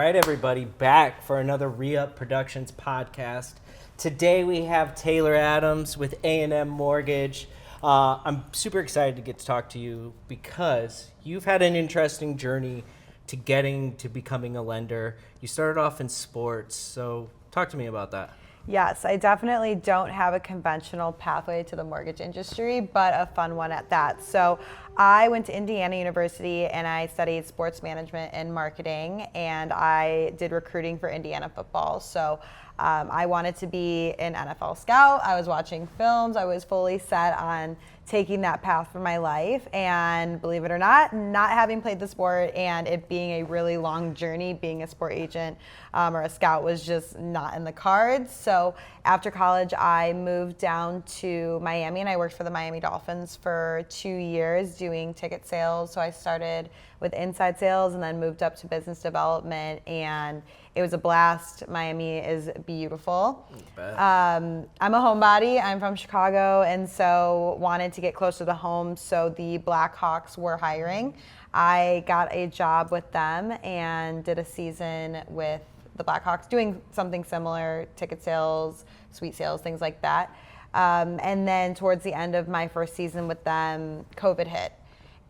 right, everybody, back for another Reup Productions Podcast. Today we have Taylor Adams with A&M Mortgage. I'm super excited to get to talk to you because you've had an interesting journey to getting to becoming a lender. You started off in sports, so talk to me about that. Yes, I definitely don't have a conventional pathway to the mortgage industry, but a fun one at that. So I went to Indiana University and I studied sports management and marketing, and I did recruiting for Indiana football. So I wanted to be an NFL scout. I was watching films. I was fully set on taking that path for my life. And believe it or not having played the sport and it being a really long journey, being a sport agent or a scout was just not in the cards. So after college, I moved down to Miami and I worked for the Miami Dolphins for 2 years doing ticket sales. So I started with inside sales and then moved up to business development, and it was a blast. Miami is beautiful. I'm a homebody. I'm from Chicago, and so wanted to get closer to home. So the Blackhawks were hiring. I got a job with them and did a season with the Blackhawks doing something similar, ticket sales, suite sales, things like that. And then towards the end of my first season with them, COVID hit.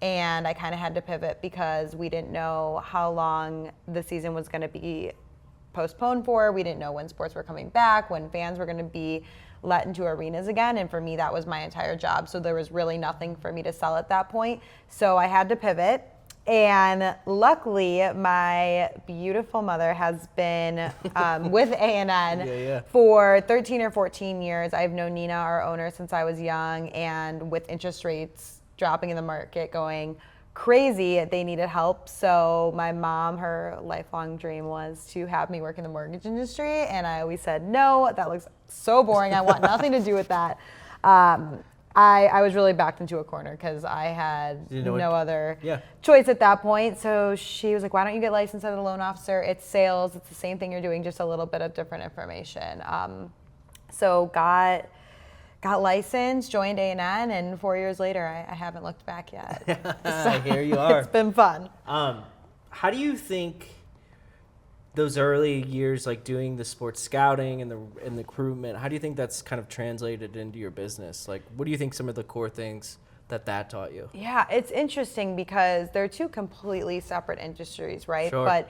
And I kind of had to pivot because we didn't know how long the season was going to be postponed for. We didn't know when sports were coming back, when fans were going to be let into arenas again. And for me, that was my entire job. So there was really nothing for me to sell at that point. So I had to pivot. And luckily, my beautiful mother has been with A&N for 13 or 14 years. I've known Nina, our owner, since I was young. And with interest rates dropping in the market going crazy, they needed help. So my mom, her lifelong dream was to have me work in the mortgage industry. And I always said, no, that looks so boring. I want nothing to do with that. I was really backed into a corner because I had no other choice at that point. So she was like, why don't you get licensed as a loan officer? It's sales. It's the same thing you're doing, just a little bit of different information. So got licensed, joined A&N, and 4 years later, I haven't looked back yet. So here you are. It's been fun. How do you think those early years, like doing the sports scouting and the recruitment, how do you think that's kind of translated into your business? Like, what do you think some of the core things that taught you? Yeah, it's interesting because they're two completely separate industries, right? Sure. But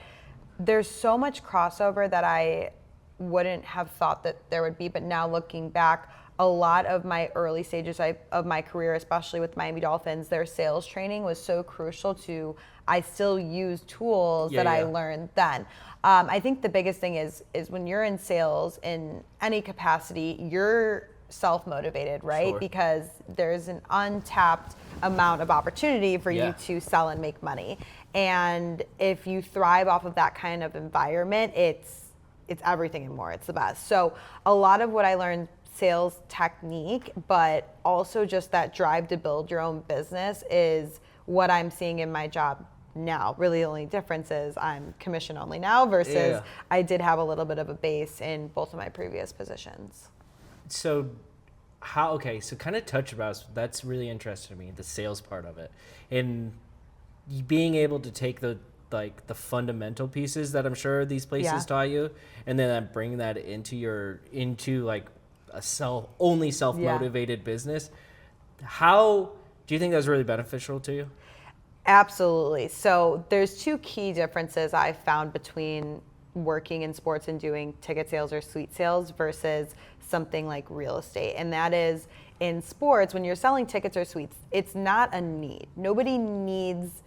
there's so much crossover that I wouldn't have thought that there would be. But now looking back, a lot of my early stages of my career, especially with Miami Dolphins, their sales training was so crucial to, I still use tools I learned then. I think the biggest thing is when you're in sales in any capacity, you're self-motivated, right? Sure. Because there's an untapped amount of opportunity for you to sell and make money. And if you thrive off of that kind of environment, it's everything and more. It's the best. So a lot of what I learned, sales technique, but also just that drive to build your own business, is what I'm seeing in my job now. Really the only difference is I'm commission only now versus I did have a little bit of a base in both of my previous positions. So so kind of touch about, that's really interesting to me, the sales part of it. And being able to take the fundamental pieces that I'm sure these places taught you, and then bring that into like a self-motivated business. How do you think that's really beneficial to you? Absolutely. So there's two key differences I found between working in sports and doing ticket sales or suite sales versus something like real estate. And that is, in sports, when you're selling tickets or suites, it's not a need. Nobody needs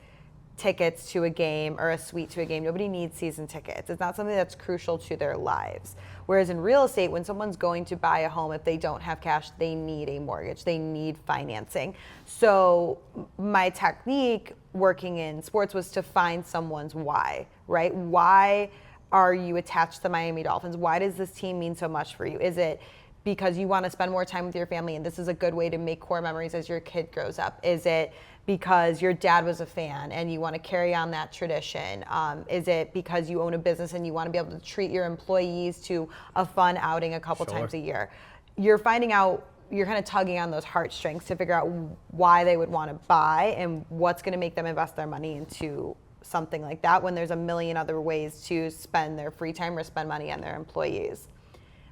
tickets to a game or a suite to a game. Nobody needs season tickets. It's not something that's crucial to their lives. Whereas in real estate, when someone's going to buy a home, if they don't have cash, they need a mortgage. They need financing. So my technique working in sports was to find someone's why, right? Why are you attached to the Miami Dolphins? Why does this team mean so much for you? Is it because you want to spend more time with your family and this is a good way to make core memories as your kid grows up? Is it because your dad was a fan and you want to carry on that tradition? Is it because you own a business and you want to be able to treat your employees to a fun outing a couple times a year? You're finding out, you're kind of tugging on those heartstrings to figure out why they would want to buy and what's going to make them invest their money into something like that when there's a million other ways to spend their free time or spend money on their employees.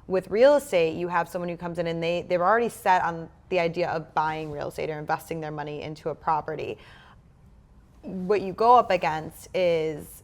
With real estate, you have someone who comes in and they're already set on the idea of buying real estate or investing their money into a property. What you go up against is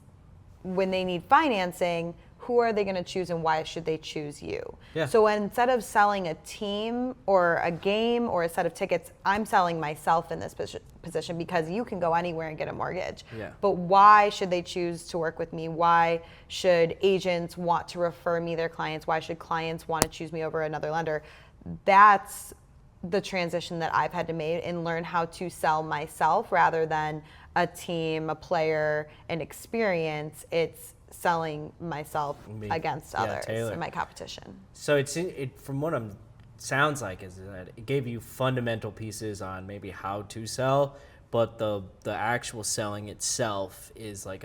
when they need financing, who are they going to choose and why should they choose you? Yeah. So instead of selling a team or a game or a set of tickets, I'm selling myself in this position because you can go anywhere and get a mortgage. Yeah. But why should they choose to work with me? Why should agents want to refer me their clients? Why should clients want to choose me over another lender? That's the transition that I've had to make and learn how to sell myself rather than a team, a player, an experience. It's selling myself against others Taylor. in my competition. So it from what it sounds like is that it gave you fundamental pieces on maybe how to sell, but the actual selling itself is like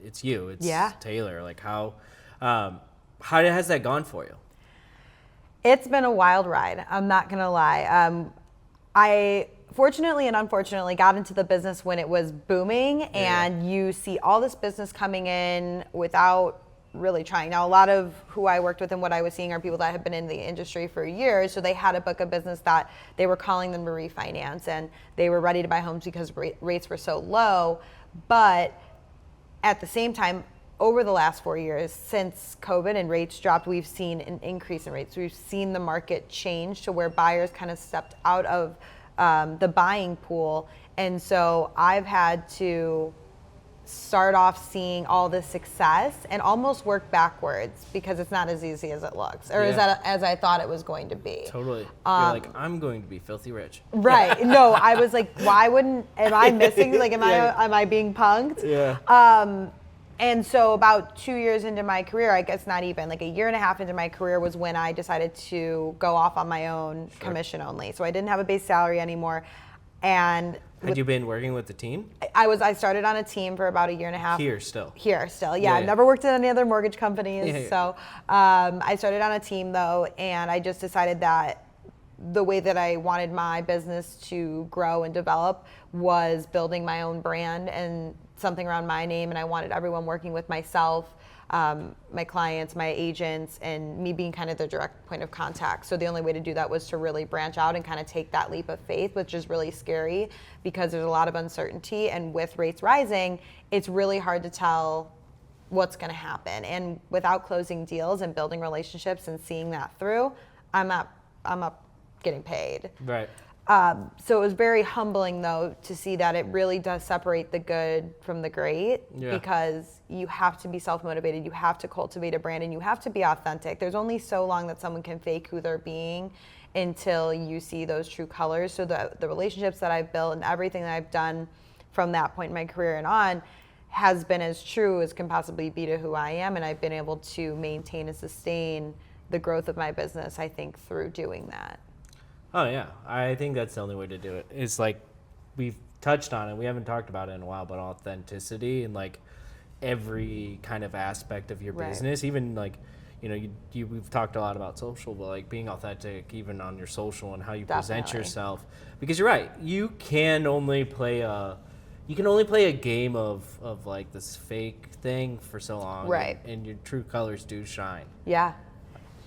it's you, it's Taylor. Like how has that gone for you? It's been a wild ride. I'm not gonna lie. I fortunately and unfortunately got into the business when it was booming, and you see all this business coming in without really trying. Now, a lot of who I worked with and what I was seeing are people that have been in the industry for years, so they had a book of business that they were calling them to refinance, and they were ready to buy homes because rates were so low. But at the same time, over the last 4 years, since COVID and rates dropped, we've seen an increase in rates. We've seen the market change to where buyers kind of stepped out of the buying pool. And so I've had to start off seeing all this success and almost work backwards because it's not as easy as it looks, or as I thought it was going to be. Totally. You're like, I'm going to be filthy rich. Right. No, I was like, why wouldn't, am I missing, like, am I being punked? Yeah. And so about 2 years into my career, I guess not even, like a year and a half into my career was when I decided to go off on my own commission only. So I didn't have a base salary anymore. And had you been working with the team? I started on a team for about a year and a half. Here still. Yeah. I've never worked at any other mortgage companies. So I started on a team though, and I just decided that the way that I wanted my business to grow and develop was building my own brand and something around my name, and I wanted everyone working with myself, my clients, my agents, and me being kind of the direct point of contact. So the only way to do that was to really branch out and kind of take that leap of faith, which is really scary because there's a lot of uncertainty, and with rates rising, it's really hard to tell what's going to happen. And without closing deals and building relationships and seeing that through, I'm not getting paid. Right. So it was very humbling, though, to see that it really does separate the good from the great, because you have to be self-motivated, you have to cultivate a brand, and you have to be authentic. There's only so long that someone can fake who they're being until you see those true colors. So the relationships that I've built and everything that I've done from that point in my career and on has been as true as can possibly be to who I am, and I've been able to maintain and sustain the growth of my business, I think, through doing that. Oh, yeah. I think that's the only way to do it. It's like we've touched on it. We haven't talked about it in a while, but authenticity and like every kind of aspect of your business, even like, you know, we've talked a lot about social, but like being authentic even on your social and how you present yourself. Because you're right. You can only play a game of like this fake thing for so long. Right. And your true colors do shine. Yeah.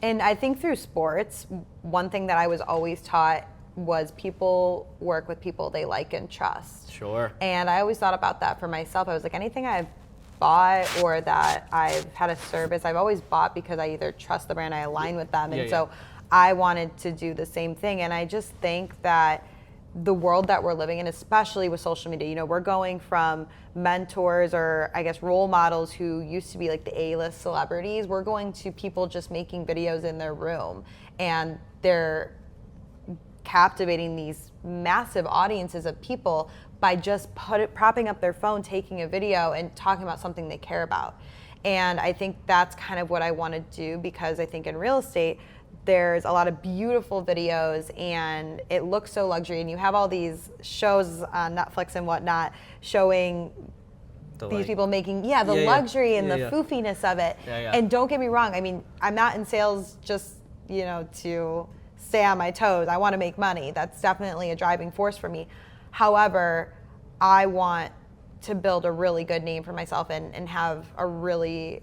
And I think through sports, one thing that I was always taught was people work with people they like and trust. Sure. And I always thought about that for myself. I was like, anything I've bought or that I've had a service, I've always bought because I either trust the brand, I align with them. And so I wanted to do the same thing. And I just think that the world that we're living in, especially with social media, you know, we're going from mentors or I guess role models who used to be like the A-list celebrities. We're going to people just making videos in their room, and they're captivating these massive audiences of people by just propping up their phone, taking a video and talking about something they care about. And I think that's kind of what I want to do, because I think in real estate, there's a lot of beautiful videos and it looks so luxury, and you have all these shows on Netflix and whatnot showing these people making luxury and the foofiness of it. And don't get me wrong, I mean, I'm not in sales just, you know, to stay on my toes. I want to make money. That's definitely a driving force for me. However, I want to build a really good name for myself and have a really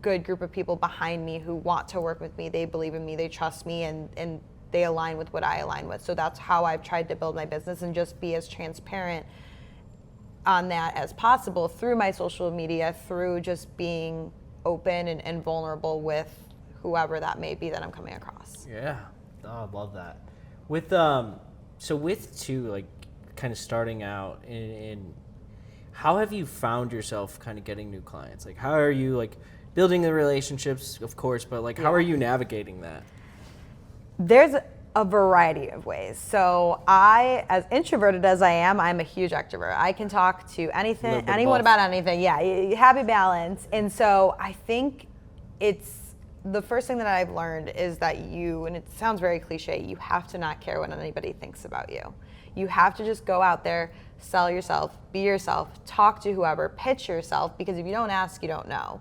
good group of people behind me who want to work with me. They believe in me, they trust me, and they align with what I align with. So that's how I've tried to build my business and just be as transparent on that as possible through my social media, through just being open and vulnerable with whoever that may be that I'm coming across. Yeah. Oh, I love that. With like kind of starting out in how have you found yourself kind of getting new clients? Like how are you like building the relationships, of course, but like how are you navigating that? There's a variety of ways. So I, as introverted as I am, I'm a huge extrovert. I can talk to anyone about anything. Yeah, happy balance. And so I think it's the first thing that I've learned is that and it sounds very cliche, you have to not care what anybody thinks about you. You have to just go out there, sell yourself, be yourself, talk to whoever, pitch yourself, because if you don't ask, you don't know.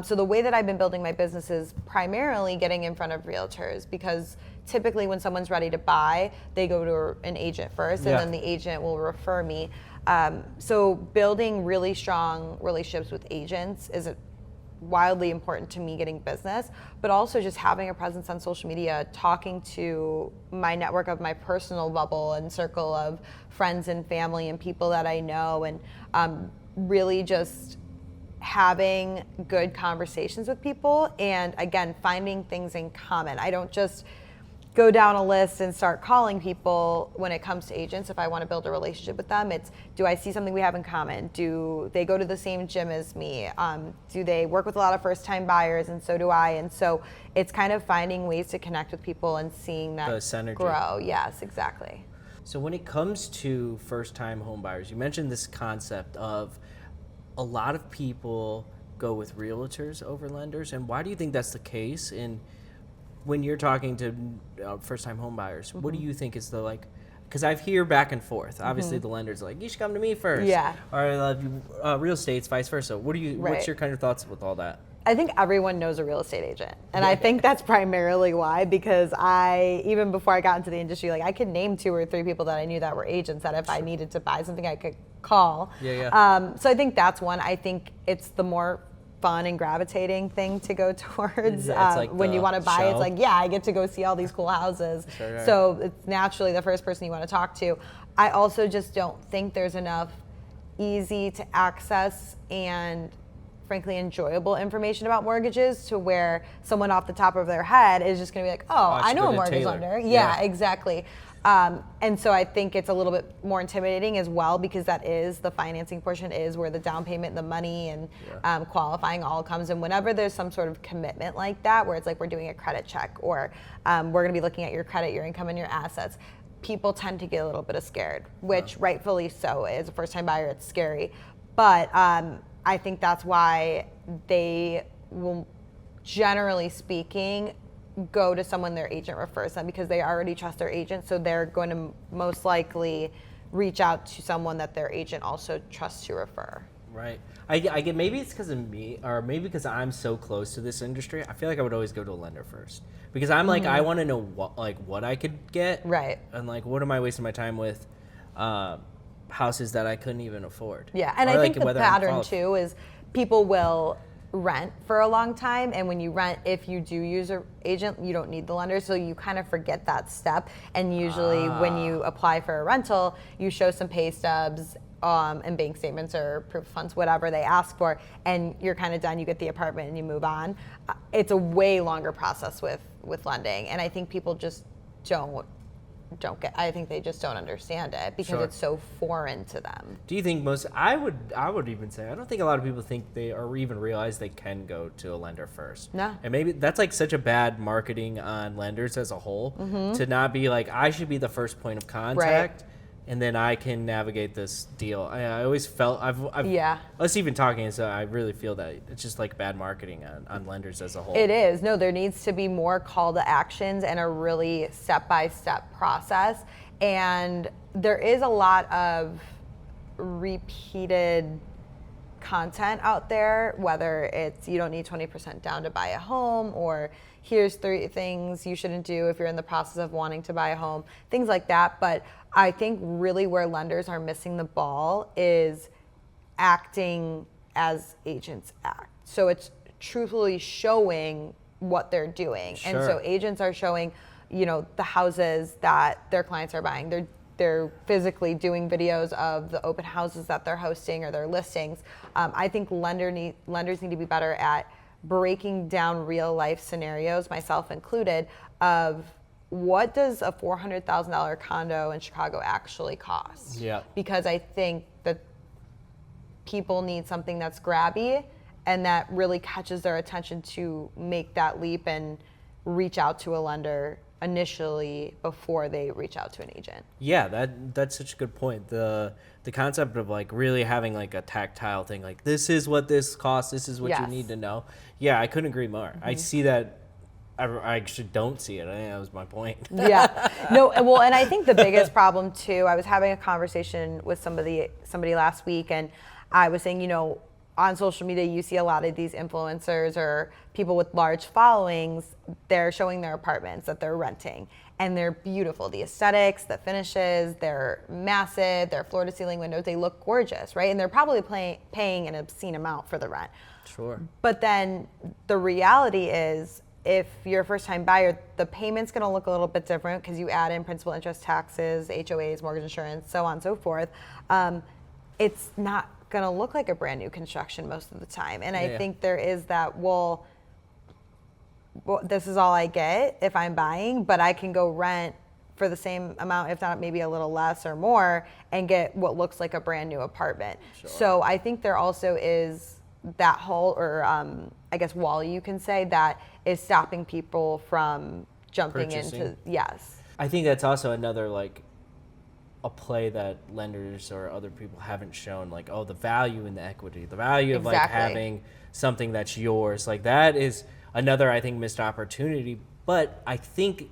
So the way that I've been building my business is primarily getting in front of realtors, because typically when someone's ready to buy, they go to an agent first, and then the agent will refer me. So building really strong relationships with agents is wildly important to me getting business, but also just having a presence on social media, talking to my network of my personal bubble and circle of friends and family and people that I know, and really just having good conversations with people, and again, finding things in common. I don't just go down a list and start calling people when it comes to agents. If I want to build a relationship with them, it's, do I see something we have in common? Do they go to the same gym as me? Do they work with a lot of first-time buyers? And so do I. And so it's kind of finding ways to connect with people and seeing that grow. Yes, exactly. So when it comes to first-time home buyers, you mentioned this concept of a lot of people go with realtors over lenders. And why do you think that's the case? And when you're talking to first-time home buyers, what do you think is the, like, because I hear back and forth. Obviously, the lenders are like, you should come to me first. Yeah. Or real estate's vice versa. What's your kind of thoughts with all that? I think everyone knows a real estate agent. And I think that's primarily why, because even before I got into the industry, like I could name 2 or 3 people that I knew that were agents that if I needed to buy something, I could call. So I think that's one. I think it's the more fun and gravitating thing to go towards. Like when you want to buy, show. It's like, yeah, I get to go see all these cool houses. Sure. So it's naturally the first person you want to talk to. I also just don't think there's enough easy to access and frankly enjoyable information about mortgages to where someone off the top of their head is just going to be like, I know a mortgage lender. Yeah, exactly. And so I think it's a little bit more intimidating as well, because that is the financing portion, is where the down payment, the money, and qualifying all comes in. Whenever there's some sort of commitment like that, where it's like we're doing a credit check, or we're going to be looking at your credit, your income, and your assets, people tend to get a little bit scared, which rightfully so. As a first-time buyer, it's scary. But I think that's why they will, generally speaking, go to someone their agent refers them, because they already trust their agent, so they're going to most likely reach out to someone that their agent also trusts to refer. Right. I get, maybe it's because of me, or maybe because I'm so close to this industry, I feel like I would always go to a lender first, because I'm like, I want to know what I could get, right, and like what am I wasting my time with houses that I couldn't even afford. Yeah, and I think the pattern too is people will rent for a long time, and when you rent, if you do use an agent, you don't need the lender, so you kind of forget that step. And usually when you apply for a rental, you show some pay stubs and bank statements or proof of funds, whatever they ask for, and you're kind of done. You get the apartment and you move on. It's a way longer process with lending, and I think people just don't get. I think they just don't understand it because it's so foreign to them. Do you think I would even say, I don't think a lot of people think they or even realize they can go to a lender first. No. And maybe that's like such a bad marketing on lenders as a whole, to not be like, I should be the first point of contact. Right. And then I can navigate this deal. I always felt us even talking, so I really feel that it's just like bad marketing on lenders as a whole. It is. No, there needs to be more call to actions and a really step-by-step process. And there is a lot of repeated content out there, whether it's you don't need 20% down to buy a home, or here's 3 things you shouldn't do if you're in the process of wanting to buy a home, things like that. But I think really where lenders are missing the ball is acting as agents act. So it's truthfully showing what they're doing. Sure. And so agents are showing, the houses that their clients are buying. They're physically doing videos of the open houses that they're hosting or their listings. I think lenders need to be better at breaking down real life scenarios, myself included, of what does a $400,000 condo in Chicago actually cost? Yeah. Because I think that people need something that's grabby and that really catches their attention to make that leap and reach out to a lender initially before they reach out to an agent. Yeah, that's such a good point. The concept of like really having like a tactile thing, like this is what this costs, this is what you need to know. Yeah, I couldn't agree more. I see that. I actually don't see it. I think that was my point. Yeah. No, well, and I think the biggest problem too, I was having a conversation with somebody last week, and I was saying, on social media, you see a lot of these influencers or people with large followings, they're showing their apartments that they're renting, and they're beautiful. The aesthetics, the finishes, they're massive, they're floor to ceiling windows, they look gorgeous, right? And they're probably paying an obscene amount for the rent. Sure. But then the reality is, if you're a first-time buyer, the payment's going to look a little bit different because you add in principal, interest, taxes, HOAs, mortgage insurance, so on and so forth. It's not going to look like a brand new construction most of the time. And I think there is that, well, this is all I get if I'm buying, but I can go rent for the same amount, if not maybe a little less or more, and get what looks like a brand new apartment. Sure. So I think there also is that whole, or I guess wall, you can say, that is stopping people from jumping Purchasing. into, yes. I think that's also another like a play that lenders or other people haven't shown, like, oh, the value in the equity, the value of like having something that's yours. Like that is another, I think, missed opportunity. But I think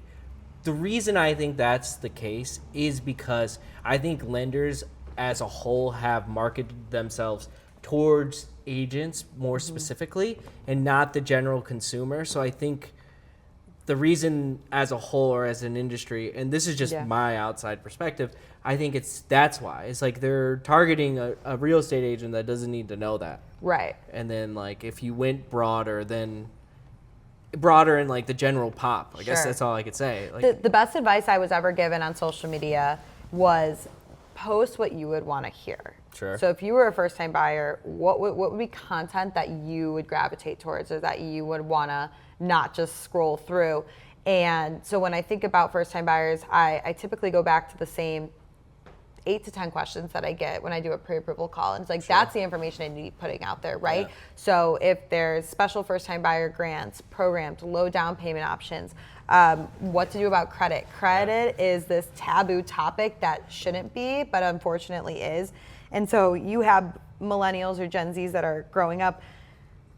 the reason I think that's the case is because I think lenders as a whole have marketed themselves towards agents more specifically and not the general consumer. So I think the reason as a whole or as an industry, and this is just my outside perspective, I think that's why. It's like they're targeting a real estate agent that doesn't need to know that. Right. And then like if you went broader in like the general pop, I guess that's all I could say. Like, the best advice I was ever given on social media was post what you would want to hear. Sure. So if you were a first-time buyer, what would be content that you would gravitate towards, or that you would want to not just scroll through? And so when I think about first-time buyers, I typically go back to the same 8 to 10 questions that I get when I do a pre-approval call. And it's like, that's the information I need to be putting out there, right? Yeah. So if there's special first-time buyer grants, programs, low down payment options, what to do about credit. Credit is this taboo topic that shouldn't be, but unfortunately is. And so you have millennials or Gen Zs that are growing up.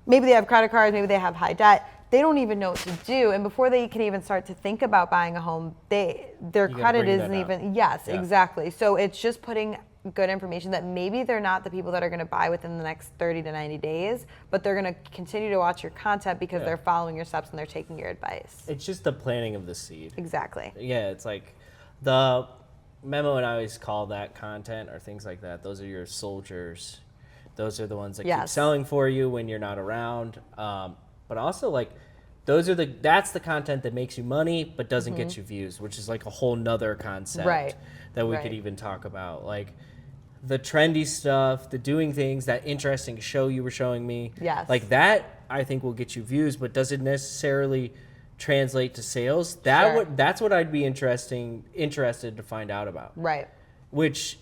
Maybe they have credit cards, maybe they have high debt. They don't even know what to do. And before they can even start to think about buying a home, their credit isn't even, exactly. So it's just putting good information that maybe they're not the people that are going to buy within the next 30 to 90 days, but they're going to continue to watch your content because they're following your steps and they're taking your advice. It's just the planting of the seed. Exactly. Yeah, it's like the memo, and I always call that content or things like that. Those are your soldiers. Those are the ones that keep selling for you when you're not around. But also like that's the content that makes you money but doesn't get you views, which is like a whole nother concept that we could even talk about. Like the trendy stuff, the doing things, that interesting show you were showing me. Yes. Like that I think will get you views, but does it necessarily translate to sales? That's what I'd be interested to find out about. Right. Which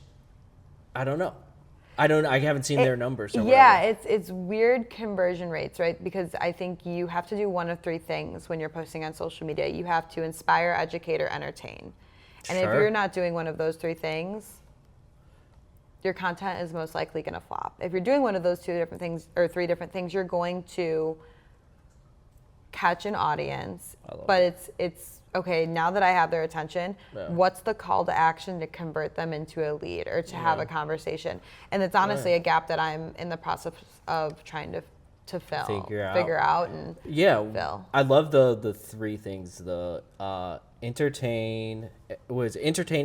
I don't know. I haven't seen their numbers. Or it's weird conversion rates, right? Because I think you have to do one of 3 things when you're posting on social media. You have to inspire, educate, or entertain. And if you're not doing one of those 3 things, your content is most likely going to flop. If you're doing one of those 2 different things or 3 different things, you're going to catch an audience. But it's okay, now that I have their attention, what's the call to action to convert them into a lead or to have a conversation? And it's honestly a gap that I'm in the process of trying to figure out and fill. I love the 3 things: the entertain,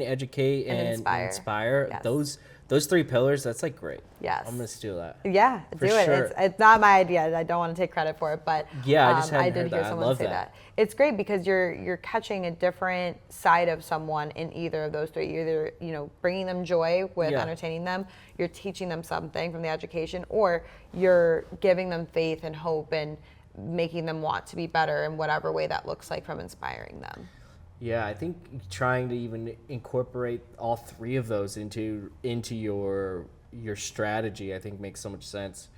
educate, and inspire. Yes. those 3 pillars, that's like great. Yes. I'm gonna steal that. Yeah, For do it. sure. It's not my idea. I don't want to take credit for it, but Yeah, I just hadn't I did heard hear that. I someone love say that. that. It's great because you're catching a different side of someone in either of those 3. You're either bringing them joy with entertaining them, you're teaching them something from the education, or you're giving them faith and hope and making them want to be better in whatever way that looks like from inspiring them. Yeah, I think trying to even incorporate all 3 of those into your strategy, I think makes so much sense.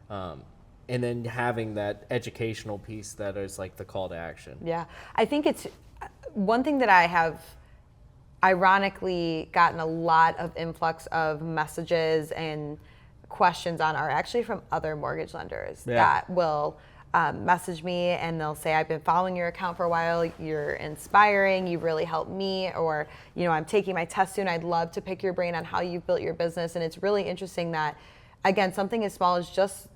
And then having that educational piece that is like the call to action. Yeah, I think it's one thing that I have ironically gotten a lot of influx of messages and questions on are actually from other mortgage lenders that will message me and they'll say, I've been following your account for a while, you're inspiring, you've really helped me, or I'm taking my test soon, I'd love to pick your brain on how you've built your business. And it's really interesting that, again, something as small as just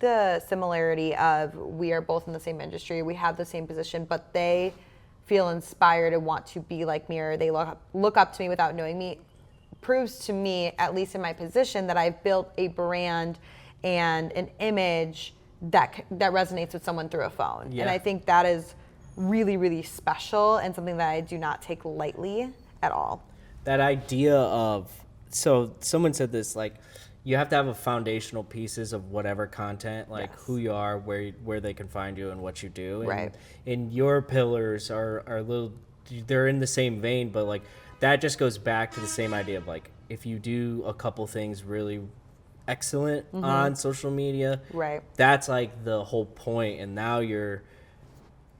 the similarity of we are both in the same industry, we have the same position, but they feel inspired and want to be like me, or they look up to me without knowing me, proves to me, at least in my position, that I've built a brand and an image that resonates with someone through a phone. Yeah. And I think that is really, really special and something that I do not take lightly at all. That idea of, so someone said this, like, you have to have a foundational pieces of whatever content, like who you are, where they can find you, and what you do. And, Right. and your pillars are a little, they're in the same vein, but like that just goes back to the same idea of like, if you do a couple things really excellent on social media, Right. that's like the whole point. And now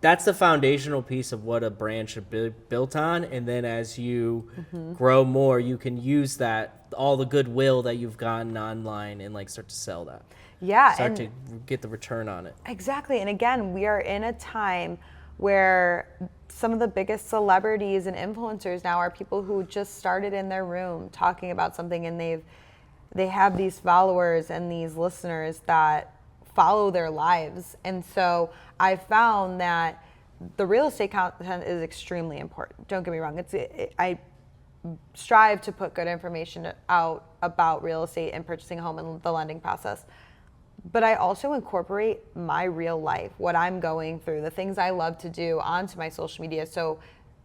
that's the foundational piece of what a brand should be built on. And then as you grow more, you can use that, all the goodwill that you've gotten online, and like start to sell that. Yeah. Start to get the return on it. Exactly. And again, we are in a time where some of the biggest celebrities and influencers now are people who just started in their room talking about something, and they have these followers and these listeners that follow their lives. And so I found that the real estate content is extremely important. Don't get me wrong. I strive to put good information out about real estate and purchasing a home and the lending process. But I also incorporate my real life, what I'm going through, the things I love to do onto my social media. So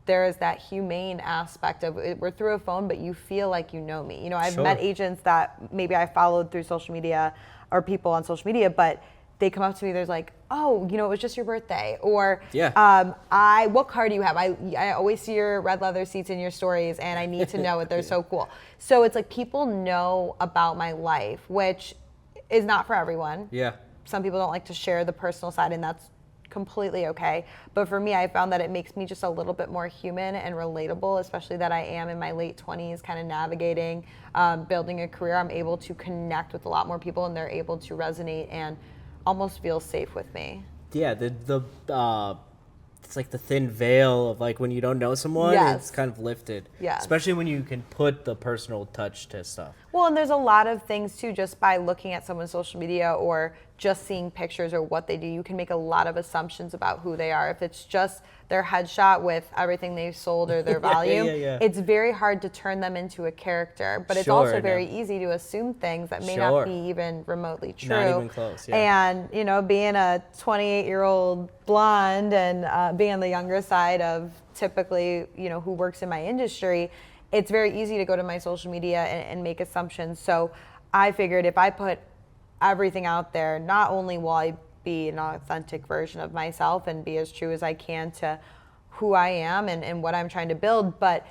there is that humane aspect of it. We're through a phone, but you feel like you know me. I've met agents that maybe I followed through social media or people on social media, but they come up to me, there's like, oh, it was just your birthday. Or, what car do you have? I always see your red leather seats in your stories, and I need to know it. They're so cool. So it's like people know about my life, which is not for everyone. Yeah. Some people don't like to share the personal side, and that's completely okay. But for me, I found that it makes me just a little bit more human and relatable, especially that I am in my late 20s, kind of navigating, building a career. I'm able to connect with a lot more people, and they're able to resonate and almost feel safe with me. Yeah, it's like the thin veil of like when you don't know someone, it's kind of lifted. Yeah. Especially when you can put the personal touch to stuff. Well, and there's a lot of things too, just by looking at someone's social media or just seeing pictures or what they do, you can make a lot of assumptions about who they are. If it's just their headshot with everything they've sold or their volume, it's very hard to turn them into a character. But it's also very easy to assume things that may not be even remotely true. Not even close, And, being a 28-year-old blonde and being on the younger side of typically, who works in my industry, it's very easy to go to my social media and make assumptions. So I figured if I put everything out there, not only will I be an authentic version of myself and be as true as I can to who I am and what I'm trying to build, but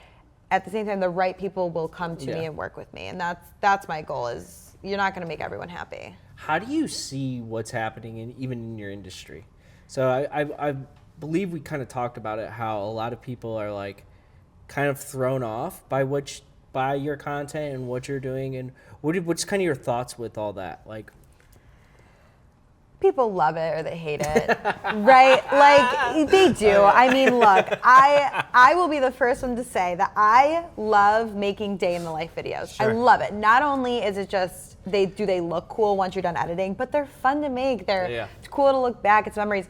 at the same time, the right people will come to me and work with me. And that's my goal, is you're not going to make everyone happy. How do you see what's happening even in your industry? So I believe we kind of talked about it, how a lot of people are like kind of thrown off by your content and what you're doing, and what's kind of your thoughts with all that? Like, people love it or they hate it, right? Like they do. I mean, look, I will be the first one to say that I love making day in the life videos. Sure. I love it. Not only is it just they look cool once you're done editing, but they're fun to make. It's cool to look back. It's memories.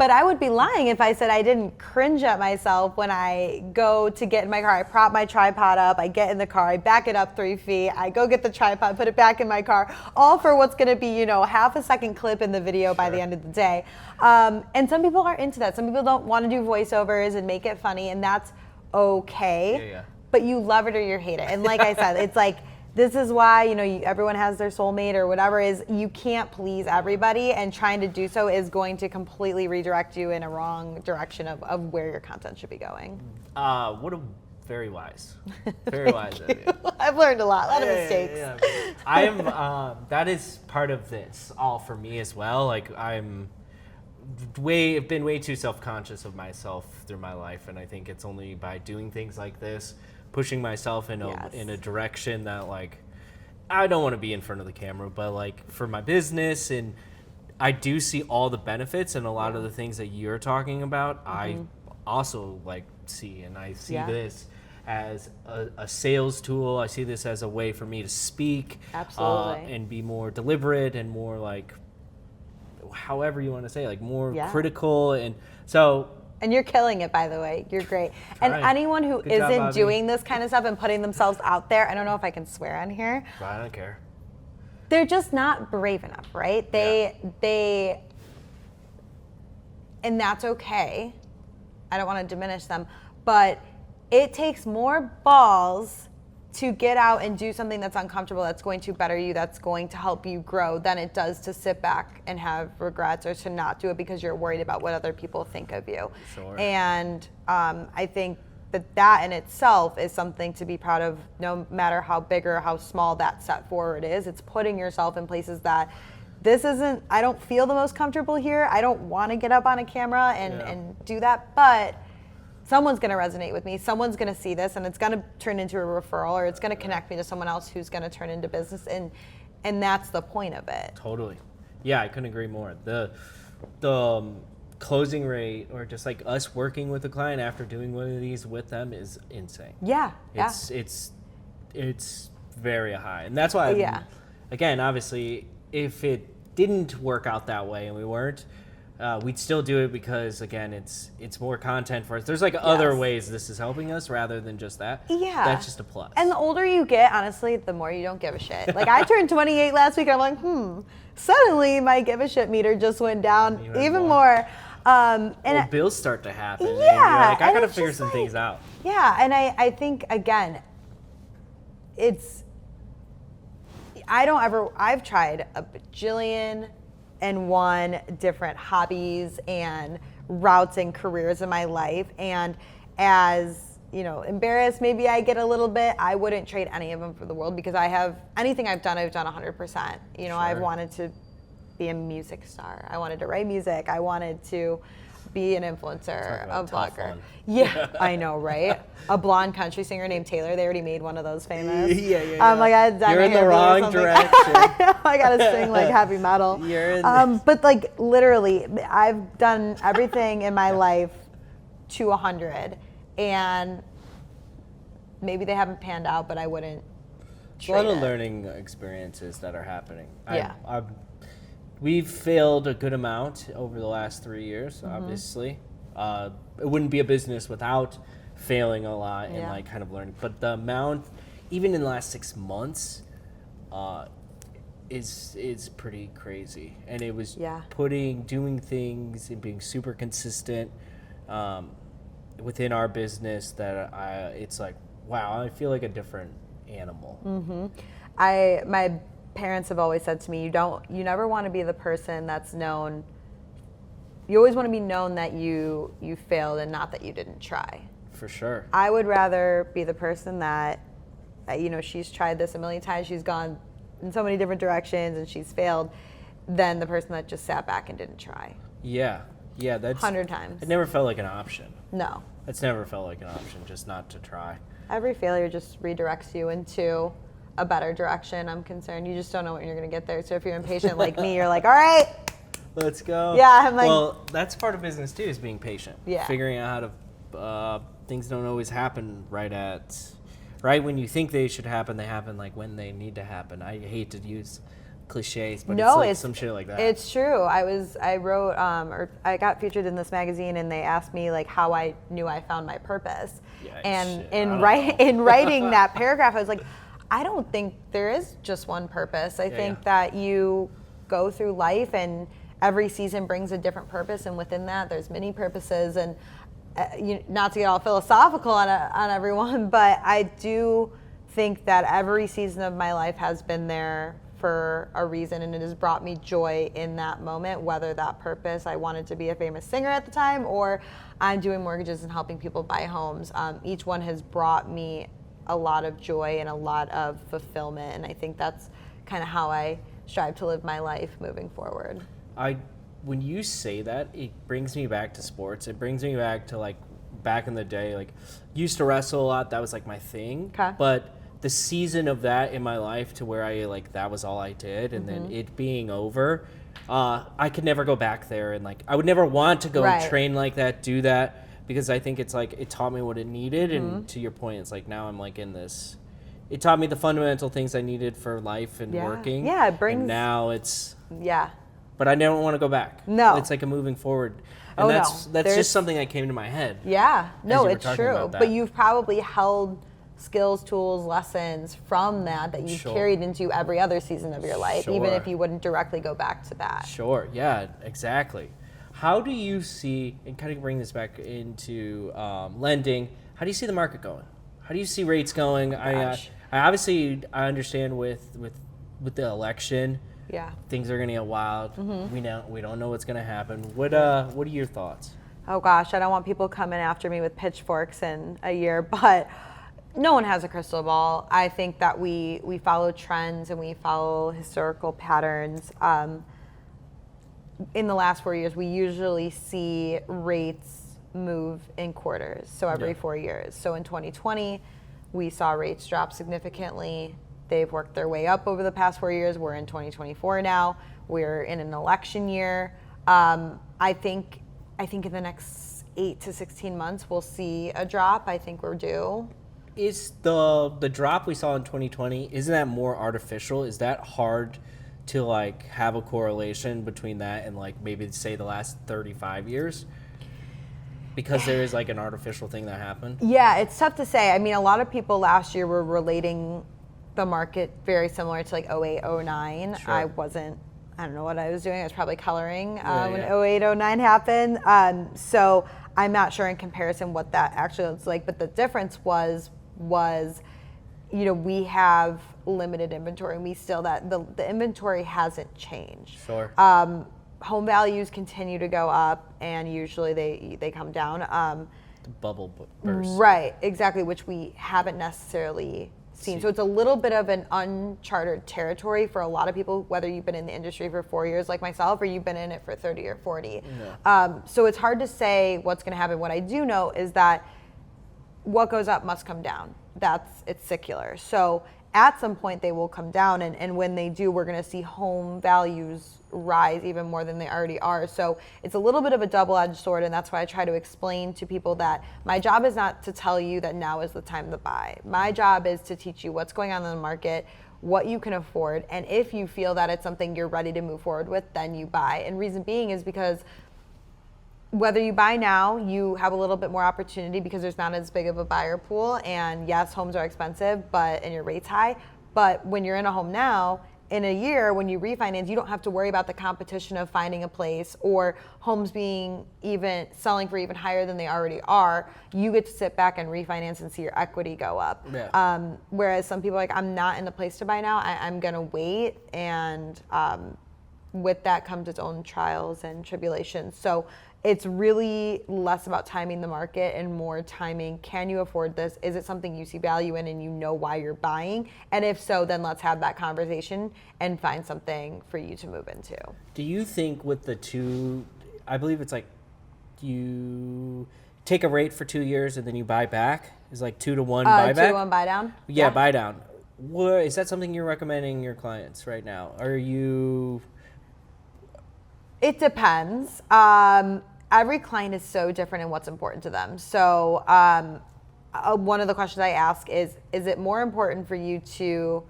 But I would be lying if I said I didn't cringe at myself when I go to get in my car. I prop my tripod up, I get in the car, I back it up 3 feet, I go get the tripod, put it back in my car, all for what's gonna be, a half a second clip in the video by the end of the day. And some people aren't into that. Some people don't wanna do voiceovers and make it funny, and that's okay. Yeah. But you love it or you hate it. And like I said, it's like, this is why, everyone has their soulmate or whatever. Is you can't please everybody, and trying to do so is going to completely redirect you in a wrong direction of where your content should be going. What a very wise. Very wise of you. I've learned a lot of mistakes. Yeah. I am, that is part of this all for me as well. Like I've been way too self-conscious of myself through my life. And I think it's only by doing things like this, pushing myself in a direction that like I don't want to be in front of the camera, but like for my business, and I do see all the benefits and a lot of the things that you're talking about. I also like see, and I see this as a sales tool. I see this as a way for me to speak and be more deliberate and more like however you want to say, like more critical. And so. And you're killing it, by the way. You're great. And anyone who isn't doing this kind of stuff and putting themselves out there, I don't know if I can swear on here. I don't care. They're just not brave enough, right? And that's okay. I don't want to diminish them, but it takes more balls to get out and do something that's uncomfortable, that's going to better you, that's going to help you grow, than it does to sit back and have regrets or to not do it because you're worried about what other people think of you. Sure. And I think that in itself is something to be proud of, no matter how big or how small that step forward is. It's putting yourself in places that I don't feel the most comfortable here. I don't want to get up on a camera and do that, but someone's going to resonate with me. Someone's going to see this, and it's going to turn into a referral, or it's going to connect me to someone else who's going to turn into business, and that's the point of it. Totally. Yeah, I couldn't agree more. The closing rate, or just like us working with a client after doing one of these with them, is insane. Yeah. It's very high, and that's why. Again, obviously, if it didn't work out that way and we weren't, we'd still do it because, again, it's more content for us. There's like other ways this is helping us rather than just that. Yeah. That's just a plus. And the older you get, honestly, the more you don't give a shit. Like I turned 28 last week, and I'm like, suddenly my give a shit meter just went down even more. And bills start to happen. Yeah. And you're like, I gotta figure some things out. Yeah, and I think, again, I've tried a bajillion and one different hobbies and routes and careers in my life, and as embarrassed maybe I get a little bit, I wouldn't trade any of them for the world, because anything I've done 100%. Sure. I've wanted to be a music star, I wanted to write music, I wanted to be an influencer, a blogger. Yeah, I know, right? A blonde country singer named Taylor. They already made one of those famous. Yeah. Like I had You're in the wrong direction. I know, I gotta sing like heavy metal. You're in but like literally, I've done everything in my life to 100, and maybe they haven't panned out, but I wouldn't trade a lot of it. learning experiences that are happening. Yeah. We've failed a good amount over the last 3 years, obviously. It wouldn't be a business without failing a lot and like kind of learning. But the amount, even in the last 6 months, is pretty crazy. And it was doing things and being super consistent within our business that it's like, wow, I feel like a different animal. My parents have always said to me, you never want to be the person that's known. You always want to be known that you failed and not that you didn't try. For sure. I would rather be the person that, she's tried this a million times, she's gone in so many different directions and she's failed, than the person that just sat back and didn't try. Yeah, that's 100 times. It never felt like an option. No. It's never felt like an option, just not to try. Every failure just redirects you into a better direction, I'm concerned. You just don't know when you're going to get there. So if you're impatient like me, you're like, all right, let's go. Yeah, I'm like, well, that's part of business too, is being patient. Yeah. Figuring out how to, things don't always happen right when you think they should happen. They happen like when they need to happen. I hate to use cliches, but No, it's like some shit like that. It's true. I wrote, or I got featured in this magazine, and they asked me like how I knew I found my purpose. Yikes, And shit, in writing that paragraph, I was like, I don't think there is just one purpose. I think that you go through life, and every season brings a different purpose, and within that, there's many purposes. And not to get all philosophical on everyone, but I do think that every season of my life has been there for a reason, and it has brought me joy in that moment, whether that purpose, I wanted to be a famous singer at the time, or I'm doing mortgages and helping people buy homes. Each one has brought me a lot of joy and a lot of fulfillment, and I think that's kind of how I strive to live my life moving forward. When you say that, it brings me back to sports. It brings me back to like back in the day, like used to wrestle a lot. That was like my thing. Okay. But the season of that in my life to where I like that was all I did, and then it being over, I could never go back there, and like I would never want to go train like that, do that, because I think it's like it taught me what it needed, and to your point, it's like now I'm like in this. It taught me the fundamental things I needed for life and working. Yeah, it brings. And now it's. Yeah. But I never want to go back. No. It's like a moving forward. And that's just something that came to my head. Yeah. No, it's true. But But you've probably held skills, tools, lessons from that you've carried into every other season of your life, even if you wouldn't directly go back to that. Sure. Yeah, exactly. How do you see, and kind of bring this back into lending, how do you see the market going? How do you see rates going? I obviously understand with the election, things are going to get wild. We don't know what's going to happen. What are your thoughts? Oh gosh, I don't want people coming after me with pitchforks in a year, but no one has a crystal ball. I think that we follow trends and we follow historical patterns. In the last 4 years, we usually see rates move in quarters, so every 4 years. So in 2020, we saw rates drop significantly. They've worked their way up over the past 4 years. We're in 2024 now. We're in an election year. I think in the next 8 to 16 months, we'll see a drop. I think we're due. Is the drop we saw in 2020, isn't that more artificial? Is that hard to like have a correlation between that and like maybe say the last 35 years? Because there is like an artificial thing that happened? Yeah, it's tough to say. I mean, a lot of people last year were relating the market very similar to like 08, 09. Sure. I don't know what I was doing. I was probably coloring when 08, 09 happened. So I'm not sure in comparison what that actually looks like. But the difference was we have limited inventory, and we still the inventory hasn't changed. Sure. Home values continue to go up, and usually they come down. The bubble burst. Right, exactly, which we haven't necessarily seen. So it's a little bit of an uncharted territory for a lot of people, whether you've been in the industry for 4 years like myself, or you've been in it for 30 or 40. Yeah. So it's hard to say what's going to happen. What I do know is that what goes up must come down. It's secular. So at some point they will come down, and when they do, we're going to see home values rise even more than they already are. So it's a little bit of a double-edged sword, and that's why I try to explain to people that my job is not to tell you that now is the time to buy. My job is to teach you what's going on in the market, what you can afford, and if you feel that it's something you're ready to move forward with, then you buy. And reason being is because whether you buy now, you have a little bit more opportunity because there's not as big of a buyer pool. And yes, homes are expensive, and your rate's high. But when you're in a home now, in a year, when you refinance, you don't have to worry about the competition of finding a place or homes being selling for even higher than they already are. You get to sit back and refinance and see your equity go up. Yeah. Whereas some people are like, I'm not in the place to buy now. I'm going to wait. And with that comes its own trials and tribulations. So it's really less about timing the market and more timing, can you afford this? Is it something you see value in and you know why you're buying? And if so, then let's have that conversation and find something for you to move into. Do you think with the two, I believe it's like you take a rate for 2 years and then you buy back? Is like 2 to 1 buyback? 2 to 1 buy down? Yeah, buy down. Is that something you're recommending your clients right now? Are you... It depends. Every client is so different in what's important to them. So one of the questions I ask is it more important for you to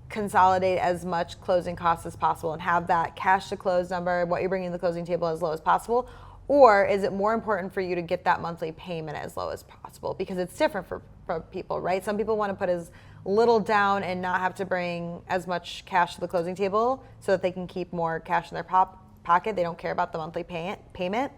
consolidate as much closing costs as possible and have that cash to close number, what you're bringing to the closing table, as low as possible? Or is it more important for you to get that monthly payment as low as possible? Because it's different for people, right? Some people want to put as little down and not have to bring as much cash to the closing table so that they can keep more cash in their pocket. They don't care about the monthly payment.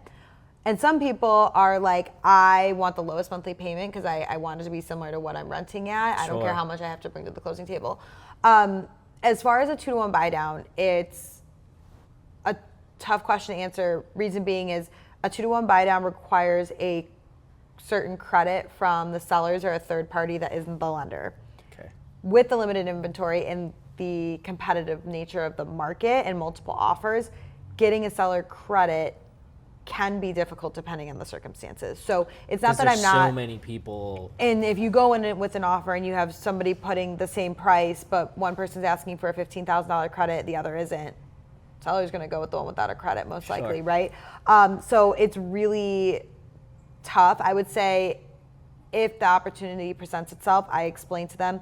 And some people are like, I want the lowest monthly payment because I want it to be similar to what I'm renting at. I don't care how much I have to bring to the closing table. As far as a 2-to-1 buy down, it's a tough question to answer. Reason being is a 2-to-1 buy down requires a certain credit from the sellers or a third party that isn't the lender. Okay. With the limited inventory and the competitive nature of the market and multiple offers, getting a seller credit can be difficult depending on the circumstances. So it's not that I'm not. So many people. And if you go in with an offer and you have somebody putting the same price, but one person's asking for a $15,000 credit, the other isn't, seller's going to go with the one without a credit most likely, right? So it's really tough. I would say if the opportunity presents itself, I explain to them,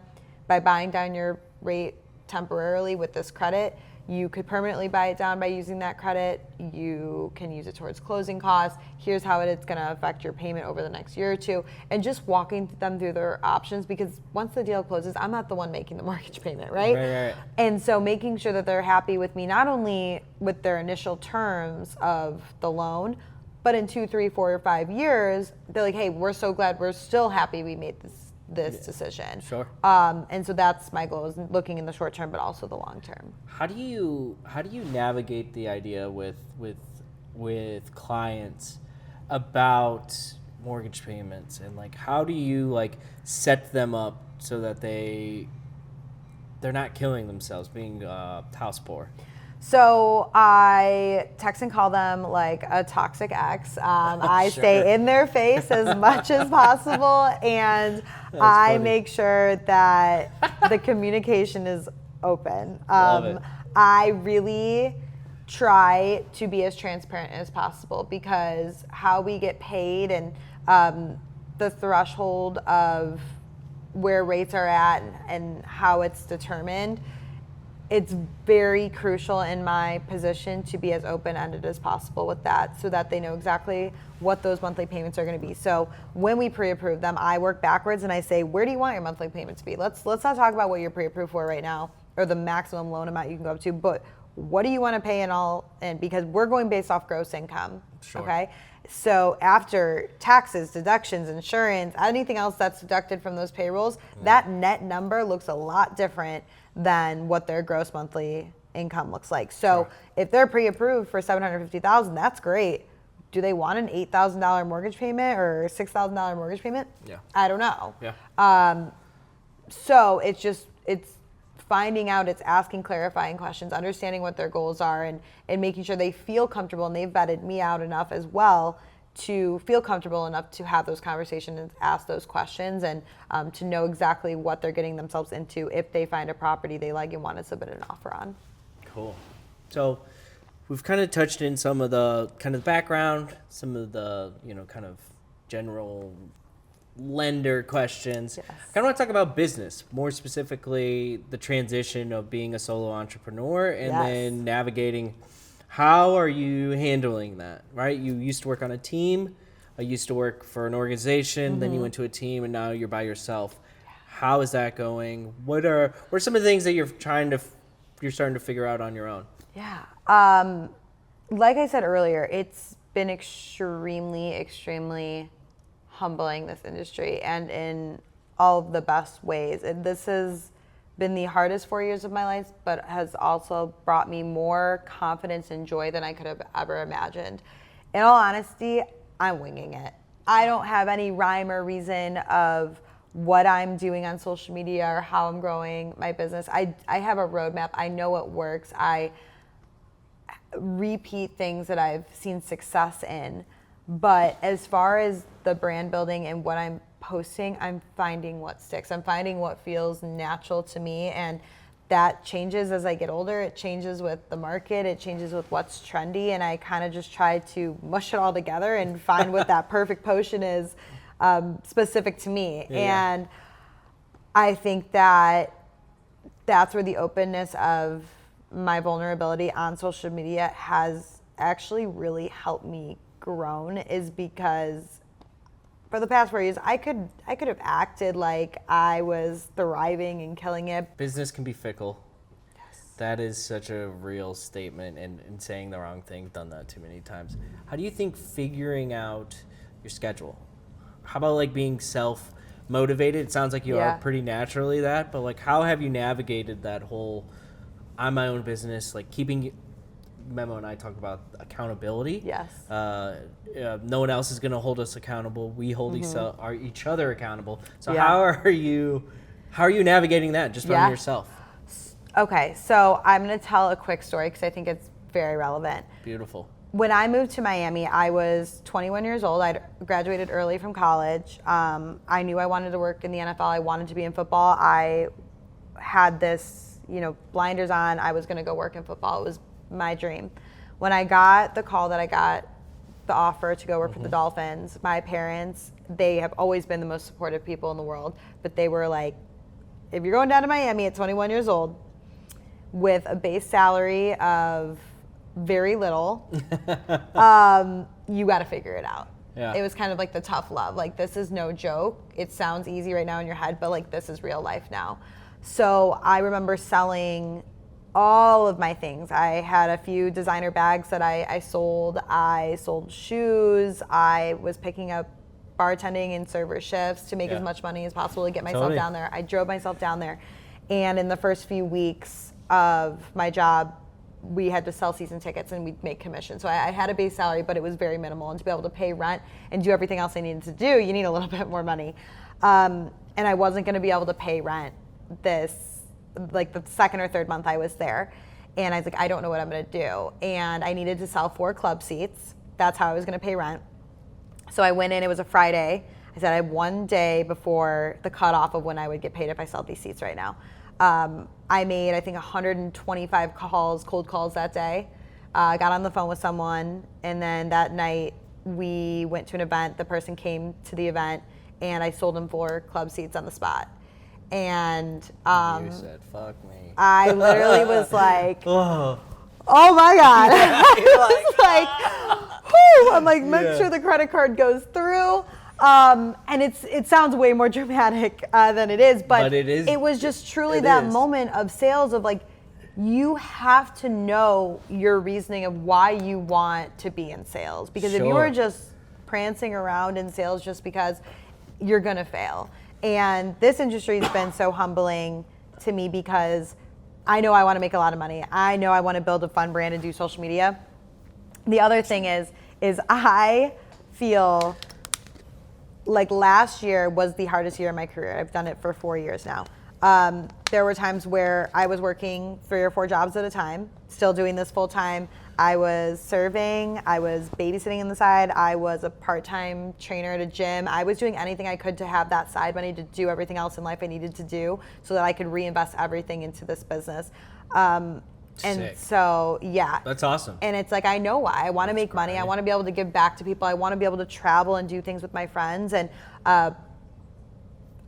by buying down your rate temporarily with this credit, you could permanently buy it down by using that credit. You can use it towards closing costs. Here's how it's going to affect your payment over the next year or two. And just walking them through their options, because once the deal closes, I'm not the one making the mortgage payment, right? Right. And so making sure that they're happy with me, not only with their initial terms of the loan, but in 2, 3, 4, or 5 years, they're like, hey, we're so glad, we're still happy we made this decision. Sure. And so that's my goal, is looking in the short term, but also the long term. How do you navigate the idea with clients about mortgage payments, and like how do you like set them up so that they're not killing themselves being house poor? So I text and call them like a toxic ex. I stay in their face as much as possible, and I make sure that the communication is open. Love it. I really try to be as transparent as possible, because how we get paid and the threshold of where rates are at and how it's determined, it's very crucial in my position to be as open-ended as possible with that, so that they know exactly what those monthly payments are going to be. So when we pre-approve them, I work backwards and I say, where do you want your monthly payment to be? Let's not talk about what you're pre-approved for right now, or the maximum loan amount you can go up to, but what do you want to pay in all? And because we're going based off gross income, okay? So after taxes, deductions, insurance, anything else that's deducted from those payrolls, that net number looks a lot different than what their gross monthly income looks like. So if they're pre-approved for $750,000, that's great. Do they want an $8,000 mortgage payment or $6,000 mortgage payment? Yeah. I don't know. Yeah. So it's finding out, it's asking clarifying questions, understanding what their goals are, and making sure they feel comfortable, and they've vetted me out enough as well to feel comfortable enough to have those conversations and ask those questions, and to know exactly what they're getting themselves into if they find a property they like and want to submit an offer on. Cool. So we've kind of touched in some of the kind of background, some of the, kind of general lender questions. Yes. I kind of want to talk about business, more specifically the transition of being a solo entrepreneur and then navigating. How are you handling that, right? You used to work on a team. I used to work for an organization. Then you went to a team, and now you're by yourself. How is that going? What are some of the things that you're starting to figure out on your own? Yeah. Like I said earlier, it's been extremely, extremely humbling, this industry, and in all of the best ways. And this has been the hardest 4 years of my life, but has also brought me more confidence and joy than I could have ever imagined. In all honesty, I'm winging it. I don't have any rhyme or reason of what I'm doing on social media or how I'm growing my business. I have a roadmap. I know what works. I repeat things that I've seen success in. But as far as the brand building and what I'm posting, I'm finding what sticks. I'm finding what feels natural to me, and that changes as I get older. It changes with the market. It changes with what's trendy, and I kind of just try to mush it all together and find what that perfect potion is specific to me. Yeah. And I think that that's where the openness of my vulnerability on social media has actually really helped me grown, is because for the past 4 years, I could have acted like I was thriving and killing it. Business can be fickle. That is such a real statement, and saying the wrong thing, done that too many times. How do you think figuring out your schedule? How about like being self-motivated? It sounds like you are pretty naturally that, but like how have you navigated that whole, I'm my own business, like keeping, Memo and I talk about accountability. Yes. No one else is going to hold us accountable. We hold each other accountable. So how are you navigating that just from yourself? Okay, so I'm going to tell a quick story because I think it's very relevant. Beautiful. When I moved to Miami, I was 21 years old. I graduated early from college. I knew I wanted to work in the NFL. I wanted to be in football. I had this, blinders on. I was going to go work in football. It was my dream. When I got the call that I got the offer to go work for the Dolphins, my parents, they have always been the most supportive people in the world, but they were like, if you're going down to Miami at 21 years old, with a base salary of very little, you got to figure it out. Yeah. It was kind of like the tough love. Like, this is no joke. It sounds easy right now in your head, but like, this is real life now. So I remember selling all of my things. I had a few designer bags that I sold. I sold shoes. I was picking up bartending and server shifts to make as much money as possible to get myself down there. I drove myself down there. And in the first few weeks of my job, we had to sell season tickets and we'd make commission. So I had a base salary, but it was very minimal. And to be able to pay rent and do everything else I needed to do, you need a little bit more money. And I wasn't going to be able to pay rent like the second or third month I was there. And I was like, I don't know what I'm going to do. And I needed to sell 4 club seats. That's how I was going to pay rent. So I went in, it was a Friday. I said I had 1 day before the cutoff of when I would get paid if I sold these seats right now. I made, I think, 125 cold calls that day. Got on the phone with someone, and then that night we went to an event. The person came to the event, and I sold him 4 club seats on the spot. And you said, fuck me. I literally was like, oh my God. I was like, whew. I'm like, make sure the credit card goes through. And it sounds way more dramatic than it is, but it was just truly that moment of sales of like, you have to know your reasoning of why you want to be in sales. Because if you are just prancing around in sales just because, you're going to fail. And this industry has been so humbling to me because I know I want to make a lot of money. I know I want to build a fun brand and do social media. The other thing is I feel like last year was the hardest year of my career. I've done it for 4 years now. There were times where I was working 3 or 4 jobs at a time, still doing this full time. I was serving, I was babysitting on the side, I was a part-time trainer at a gym. I was doing anything I could to have that side money to do everything else in life I needed to do so that I could reinvest everything into this business. And so, yeah. That's awesome. And it's like, I know why. I want to make money. I want to be able to give back to people. I want to be able to travel and do things with my friends. And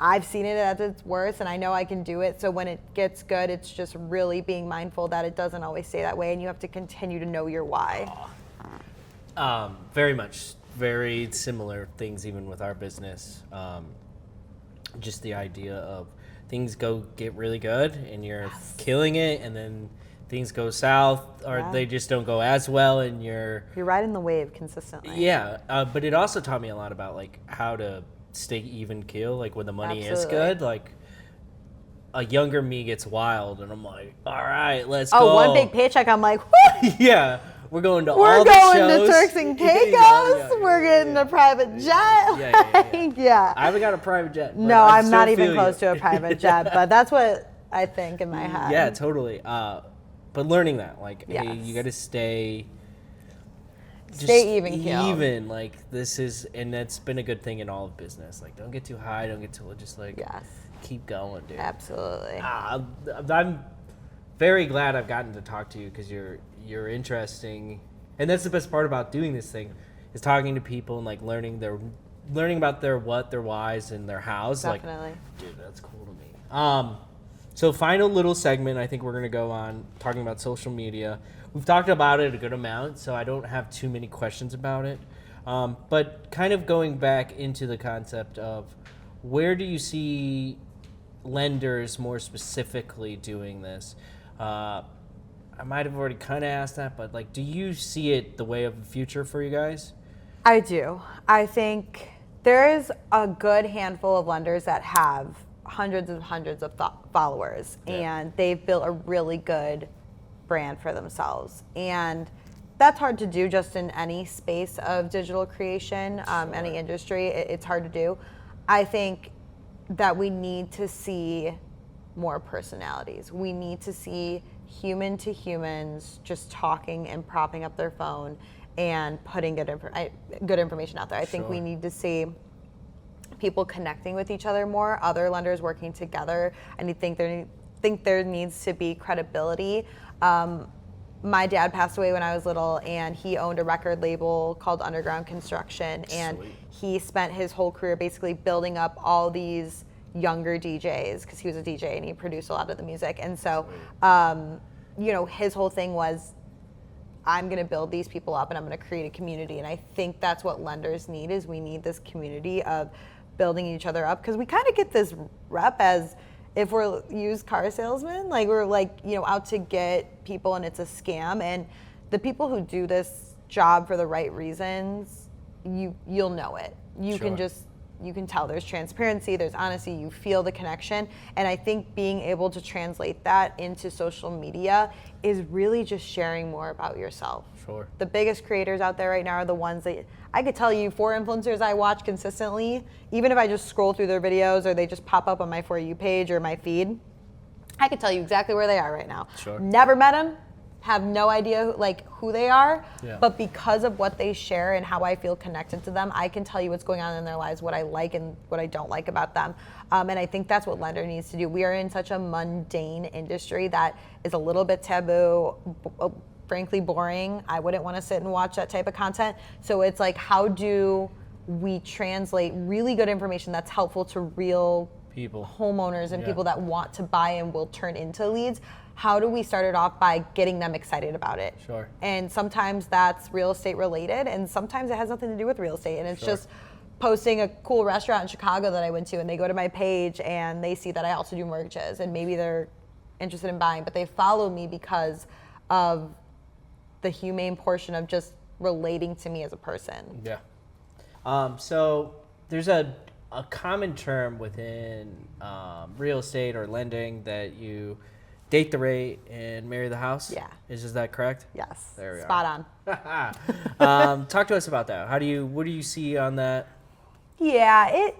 I've seen it at its worst, and I know I can do it. So when it gets good, it's just really being mindful that it doesn't always stay that way, and you have to continue to know your why. Very much. Very similar things even with our business. Just the idea of things get really good, and you're killing it, and then things go south, or they just don't go as well, and you're riding the wave consistently. Yeah, but it also taught me a lot about like how to stay even keel, like when the money is good. Like a younger me gets wild, and I'm like, all right, let's go. Oh, one big paycheck, I'm like, whoo! Yeah, we're going to all the shows. We're going to Turks and Caicos. We're getting a private jet. Yeah. I haven't got a private jet. No, I'm not even close to a private jet, but that's what I think in my head. Yeah, totally. But learning that, like, hey, you got to stay even keel. Even, like, this is, and that's been a good thing in all of business. Like, don't get too high, don't get too, just like, keep going, dude. Absolutely. I'm very glad I've gotten to talk to you because you're interesting, and that's the best part about doing this thing, is talking to people and like learning about their what, their whys, and their hows. Definitely. Like, dude, that's cool to me. So final little segment, I think we're going to go on talking about social media. We've talked about it a good amount, so I don't have too many questions about it. But kind of going back into the concept of where do you see lenders more specifically doing this? I might have already kind of asked that, but like, do you see it the way of the future for you guys? I do. I think there is a good handful of lenders that have hundreds of followers, and they've built a really good brand for themselves. And that's hard to do just in any space of digital creation, any industry. It's hard to do. I think that we need to see more personalities. We need to see human to humans just talking and propping up their phone and putting good information out there. I think we need to see people connecting with each other more, other lenders working together. I think there needs to be credibility. My dad passed away when I was little, and he owned a record label called Underground Construction, and he spent his whole career basically building up all these younger DJs, because he was a DJ and he produced a lot of the music. And so, his whole thing was, I'm going to build these people up and I'm going to create a community. And I think that's what lenders need, is we need this community of building each other up, because we kind of get this rep as if we're used car salesmen, like we're out to get people and it's a scam. And the people who do this job for the right reasons, you'll know it. You can tell there's transparency, there's honesty, you feel the connection. And I think being able to translate that into social media is really just sharing more about yourself. Sure. The biggest creators out there right now are the ones that I could tell you 4 influencers I watch consistently, even if I just scroll through their videos or they just pop up on my For You page or my feed, I could tell you exactly where they are right now. Sure. Never met them, have no idea who they are, yeah. But because of what they share and how I feel connected to them, I can tell you what's going on in their lives, what I like and what I don't like about them. And I think that's what lender needs to do. We are in such a mundane industry that is a little bit taboo, frankly boring. I wouldn't want to sit and watch that type of content. So it's like, how do we translate really good information that's helpful to real people, homeowners and people that want to buy and will turn into leads? How do we start it off by getting them excited about it? Sure. And sometimes that's real estate related, and sometimes it has nothing to do with real estate, and it's just posting a cool restaurant in Chicago that I went to, and they go to my page and they see that I also do mortgages, and maybe they're interested in buying, but they follow me because of the humane portion of just relating to me as a person. Yeah. So there's a common term within real estate or lending that you date the rate and marry the house. Yeah. Is that correct? Yes. There we Spot are. on. Talk to us about that. What do you see on that? Yeah,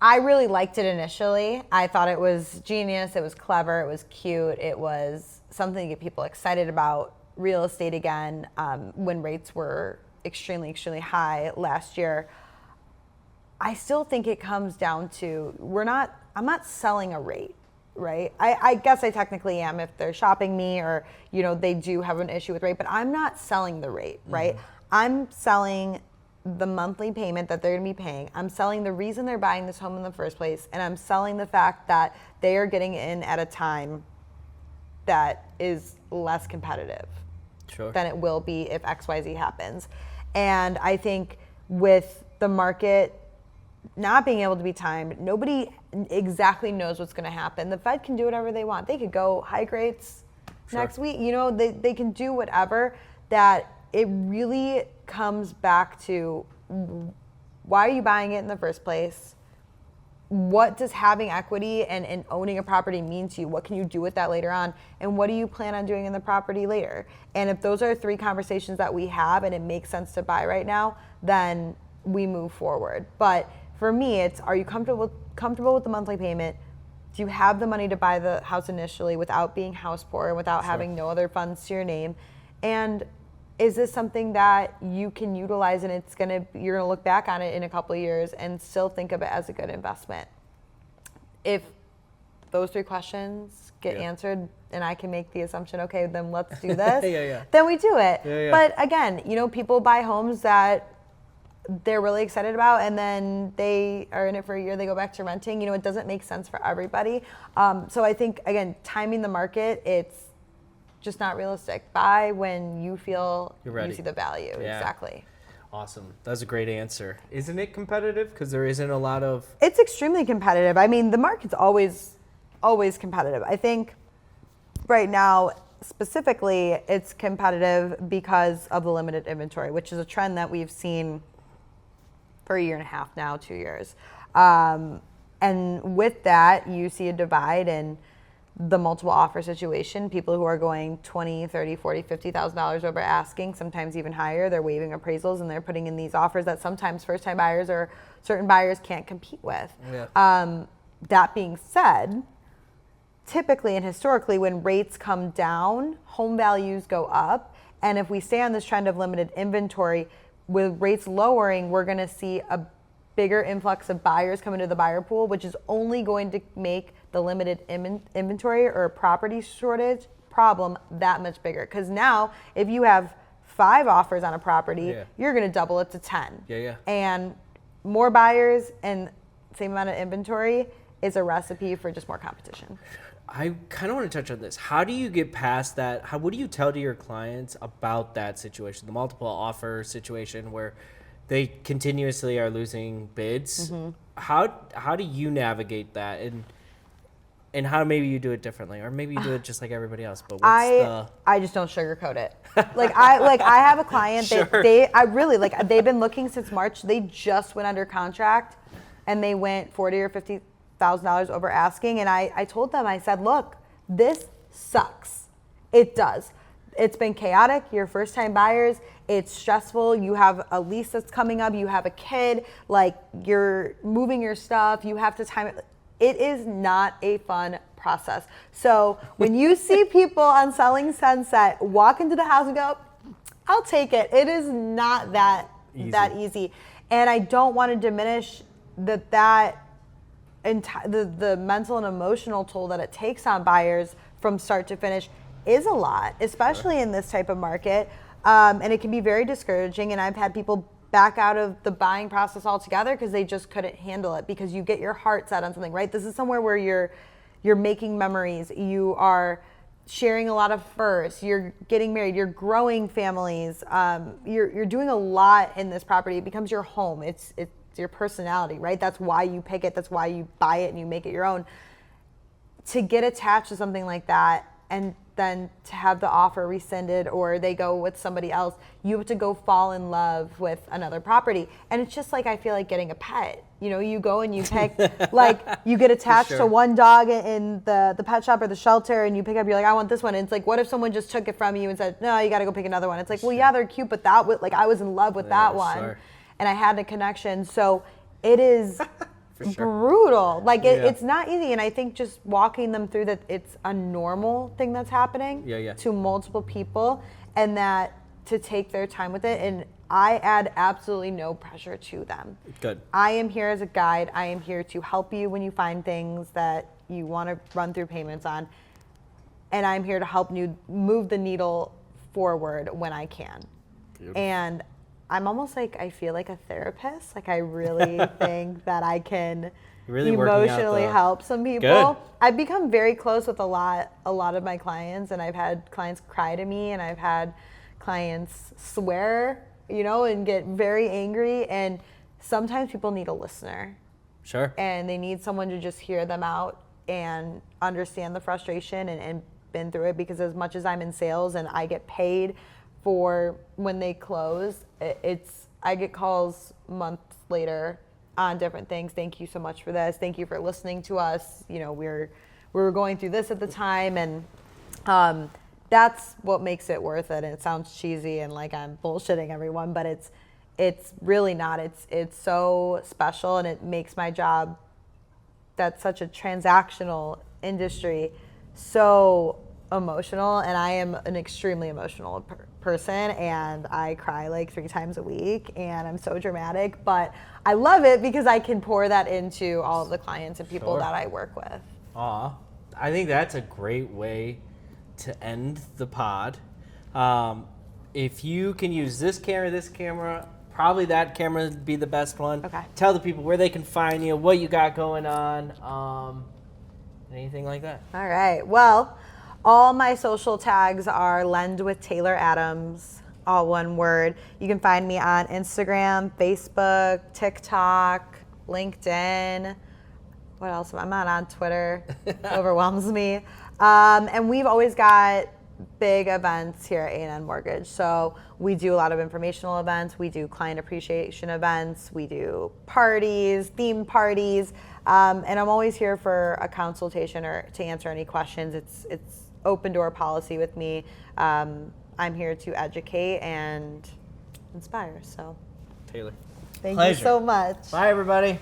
I really liked it initially. I thought it was genius, it was clever, it was cute, it was something to get people excited about real estate again, when rates were extremely, extremely high last year. I still think it comes down to, I'm not selling a rate, right? I guess I technically am if they're shopping me or, they do have an issue with rate, but I'm not selling the rate, right? Mm-hmm. I'm selling the monthly payment that they're going to be paying. I'm selling the reason they're buying this home in the first place, and I'm selling the fact that they are getting in at a time that is less competitive than it will be if XYZ happens. And I think with the market not being able to be timed, nobody exactly knows what's going to happen. The Fed can do whatever they want. They could go hike rates next week. They can do whatever. That it really comes back to, why are you buying it in the first place? What does having equity and owning a property mean to you? What can you do with that later on? And what do you plan on doing in the property later? And if those are 3 conversations that we have and it makes sense to buy right now, then we move forward. But for me, it's, are you comfortable with the monthly payment? Do you have the money to buy the house initially without being house poor and without having no other funds to your name? And is this something that you can utilize and you're gonna look back on it in a couple of years and still think of it as a good investment? If those 3 questions get answered and I can make the assumption, okay, then let's do this, then we do it. But again, people buy homes that they're really excited about, and then they are in it for a year, they go back to renting. It doesn't make sense for everybody. So I think, again, timing the market, it's just not realistic. Buy when you feel you see the value. Yeah. Exactly. Awesome. That's a great answer. Isn't it competitive? Because there isn't a lot of... It's extremely competitive. I mean, the market's always competitive. I think right now, specifically, it's competitive because of the limited inventory, which is a trend that we've seen for a year and a half now, 2 years. And with that, you see a divide in the multiple offer situation. People who are going $20,000, $30,000, $40,000, $50,000 over asking, sometimes even higher. They're waiving appraisals and they're putting in these offers that sometimes first-time buyers or certain buyers can't compete with. Yeah. That being said, typically and historically, when rates come down, home values go up. And if we stay on this trend of limited inventory, with rates lowering, we're going to see a bigger influx of buyers come into the buyer pool, which is only going to make the limited inventory or property shortage problem that much bigger. Because now, if you have 5 offers on a property, you're going to double it to 10. Yeah. And more buyers and same amount of inventory is a recipe for just more competition. I kind of want to touch on this. How do you get past that? What do you tell to your clients about that situation, the multiple offer situation where they continuously are losing bids? Mm-hmm. How do you navigate that, and how maybe you do it differently, or maybe you do it just like everybody else? But I just don't sugarcoat it. I have a client that Sure. they've been looking since March. They just went under contract, and they went $40,000 or $50,000 over asking. And I told them, I said, look, this sucks. It does. It's been chaotic. You're first-time buyers. It's stressful. You have a lease that's coming up. You have a kid. Like, you're moving your stuff. You have to time it. It is not a fun process. So when you see people on Selling Sunset walk into the house and go, I'll take it. It is not that easy. And I don't want to diminish the mental and emotional toll that it takes on buyers from start to finish is a lot, especially in this type of market. And it can be very discouraging. And I've had people back out of the buying process altogether because they just couldn't handle it, because you get your heart set on something, right? This is somewhere where you're making memories. You are sharing a lot of firsts. You're getting married. You're growing families. You're doing a lot in this property. It becomes your home. It's your personality, right? That's why you pick it. That's why you buy it and you make it your own. To get attached to something like that, and then to have the offer rescinded or they go with somebody else, you have to go fall in love with another property. And it's just like, I feel like getting a pet. You go and you pick, like, you get attached to one dog in the pet shop or the shelter, and you pick up, you're like, I want this one. And it's like, what if someone just took it from you and said, no, you got to go pick another one? It's like, well, yeah, they're cute, but I was in love with that one. Sure. And I had a connection. So it is brutal. Like, it's not easy. And I think just walking them through that it's a normal thing that's happening to multiple people, and that to take their time with it. And I add absolutely no pressure to them. Good. I am here as a guide. I am here to help you when you find things that you want to run through payments on. And I'm here to help you move the needle forward when I can. Beautiful. And I'm almost like, I feel like a therapist. Like, I really think that I can emotionally help some people. Good. I've become very close with a lot of my clients, and I've had clients cry to me, and I've had clients swear, and get very angry. And sometimes people need a listener. Sure. And they need someone to just hear them out and understand the frustration and been through it, because as much as I'm in sales and I get paid for when they close, I get calls months later on different things. Thank you so much for this. Thank you for listening to us. We were going through this at the time, and that's what makes it worth it. And it sounds cheesy and like I'm bullshitting everyone, but it's really not. It's so special, and it makes my job, that's such a transactional industry, so emotional. And I am an extremely emotional person, and I cry like 3 times a week, and I'm so dramatic, but I love it because I can pour that into all of the clients and people that I work with. Aw, I think that's a great way to end the pod. If you can use this camera, probably that camera would be the best one. Okay. Tell the people where they can find you, what you got going on, anything like that. All right. Well, all my social tags are Lend with Taylor Adams, all one word. You can find me on Instagram, Facebook, TikTok, LinkedIn. What else? I'm not on Twitter. It overwhelms me. And we've always got big events here at A&N Mortgage. So we do a lot of informational events. We do client appreciation events. We do parties, theme parties. And I'm always here for a consultation or to answer any questions. It's open door policy with me. I'm here to educate and inspire. So Taylor. thank you so much. Bye, everybody.